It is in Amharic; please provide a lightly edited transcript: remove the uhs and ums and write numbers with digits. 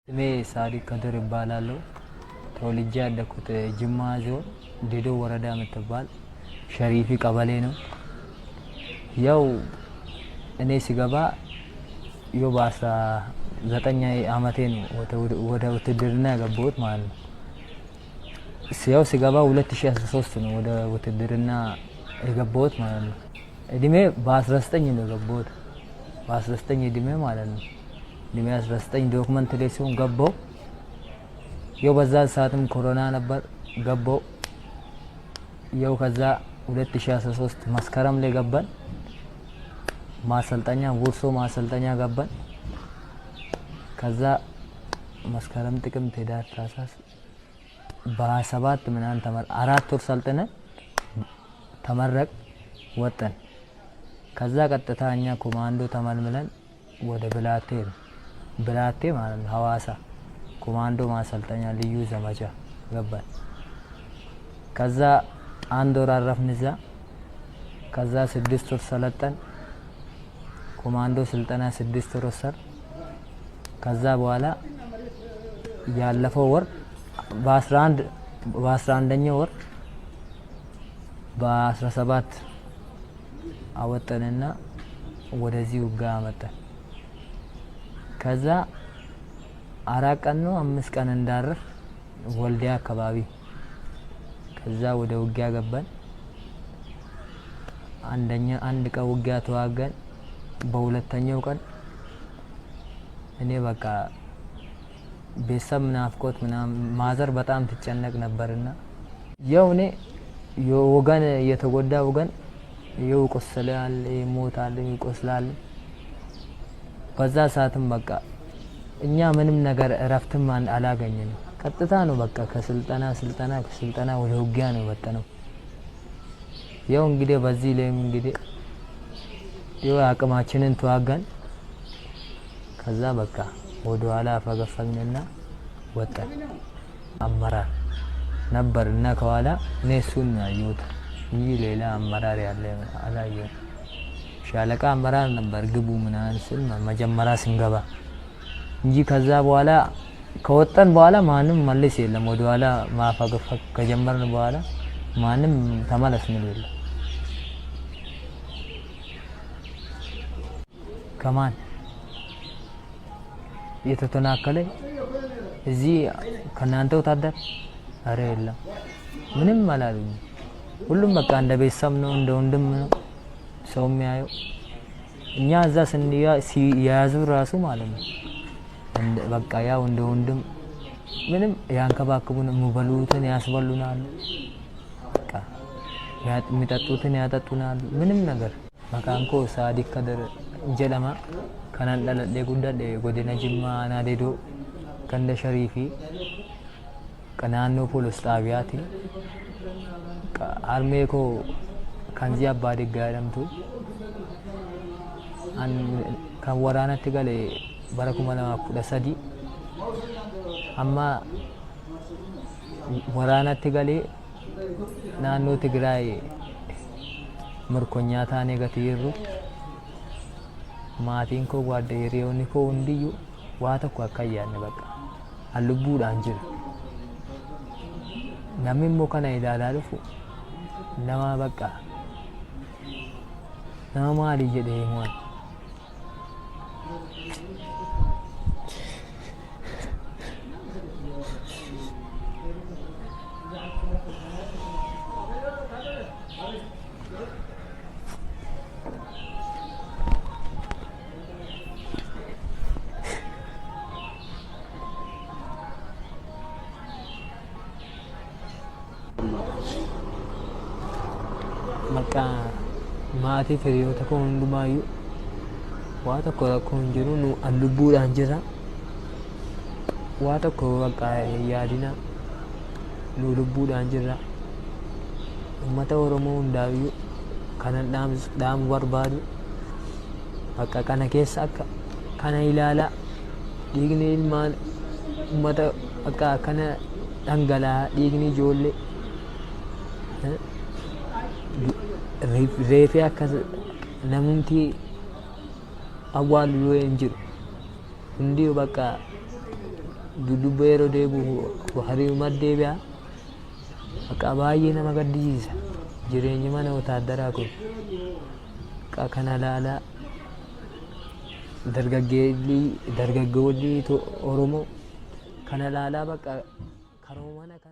ስሜ ሳዲቅ ከድር እባላለሁ። ተወልጄ ያደኩት ጅማ ዞን ዲዶ ወረዳ የምትባል ሸሪፊ ቀበሌ ነው። ያው እኔ ሲገባ በ19 ዓመቴ ነው ወደ ውትድርና የገባሁት ማለት ነው። ያው ሲገባ 2013 ነው ወደ ውትድርና የገባሁት ማለት ነው። እድሜ በ19 ነው የገባሁት፣ በ19 እድሜ ማለት ነው። እድሜ 19 ዶክመንት ላይ ሲሆን ገባሁ። ያው በዛ ሰዓትም ኮሮና ነበር ገባሁ። ያው ከዛ 2013 መስከረም ላይ ገባን ማሰልጠኛ ውርሶ ማሰልጠኛ ገባን። ከዛ መስከረም ጥቅምት ህዳር ታህሳስ በ27 ምናምን 4 ወር ሰልጥነን ተመረቅ ወጣን። ከዛ ቀጥታ እኛ ኮማንዶ ተመልምለን ወደ ብላቴ ማለት ነው ሐዋሳ ኮማንዶ ማሰልጠኛ ልዩ ዘመቻ ገባን። ከዛ 1 ወር አረፍን እዛ። ከዛ 6 ወር ሰለጠን ኮማንዶ ስልጠና 6 ወር ወሰድ። ከዛ በኋላ ያለፈው ወር በ11ኛው ወር በ17 አወጣንና ወደዚህ ውጋ አመጣን። ከዛ 4 ቀን ነው 5 ቀን እንዳረፍ ወልዲያ አካባቢ። ከዛ ወደ ውጊያ ገባን። አንድ ቀን ውጊያ ተዋጋን። በሁለተኛው ቀን እኔ በቃ ቤተሰብ ናፍቆት ምናምን ማዘር በጣም ትጨነቅ ነበርና ያው እኔ የወገን የተጎዳ ወገን ይው ቆስሏል፣ ይሞታል፣ ይቆስላል። በዛ ሰዓትም በቃ እኛ ምንም ነገር እረፍትም አላገኘንም። ቀጥታ ነው በቃ ከስልጠና ወደ ውጊያ ነው የመጣነው። ያው እንግዲህ በዚህ ላይም እንግዲህ ያው አቅማችንን ተዋጋን። ከዛ በቃ ወደ ኋላ ፈገፈግንና ወጣን። አመራር ነበር እና ከኋላ እኔ እሱን ያየሁት እንጂ ሌላ አመራር ያለ አላየሁም። ሻለቃ አመራር ነበር ግቡ ምናምን ስል መጀመሪያ ስንገባ እንጂ ከዛ በኋላ ከወጣን በኋላ ማንም መልስ የለም። ወደ ኋላ ማፈገፈግ ከጀመርን በኋላ ማንም ተመለስ ምን የለም። ከማን የተተናከለ እዚህ ከናንተ ወታደር አረ የለም ምንም አላሉኝ። ሁሉም በቃ እንደ ቤተሰብ ነው፣ እንደ ወንድም ነው ሰው የሚያየው። እኛ እዛ ሲያዙ ራሱ ማለት ነው በቃ ያው እንደ ወንድም ምንም ያንከባክቡን፣ የሚበሉትን ያስበሉናል፣ በቃ የሚጠጡትን ያጠጡናል። ምንም ነገር መካንኮ ሳዲቅ ከድር ጀለማ ከናን ደለዴ ጉዳዴ ጎዲና ጅማ ናዴዶ ከንደ ሸሪፊ ከናኖ ፖሊስ ጣቢያቲ አርሜኮ ከንዚ አባዲ ጋደምቱ kan waraanatti gale bara 2013 amma waraanatti gale naannoo Tigraay mirkonyaa taanee gatiirru maatiin koo gwaadde hiriyoonni koo hundiyyuu waa tokko akka ayyaanne bakka lubbuudhaan jira. Namni immoo kana ilaalaa dhufu nama bakka nama maalii jedhee himuun maka maatii firiyoota koo hundumaayyuu waa tokko rakkoo hin jiru. Nu lubbuudhaan jira. Waa tokko bakka yaadina nu lubbuudhaan jirra. Uummata Oromoo hundaayyuu kanan dhaamu barbaadu bakka kana keessa akka kana ilaalaa dhiigni ilmaan uummata bakka kana dhangala'aa dhiigni ijoollee reefii akka namumti awwaalu yoo hin jiru hundi bakka dudubba yeroo deebi'u hariirumatti deebi'a. Akka baay'ee nama gaddisiisa jireenyi mana wotaaddaraa kun. Kana ilaalaa dargaggoonni Oromoo kana ilaalaa bakka karoo mana kana.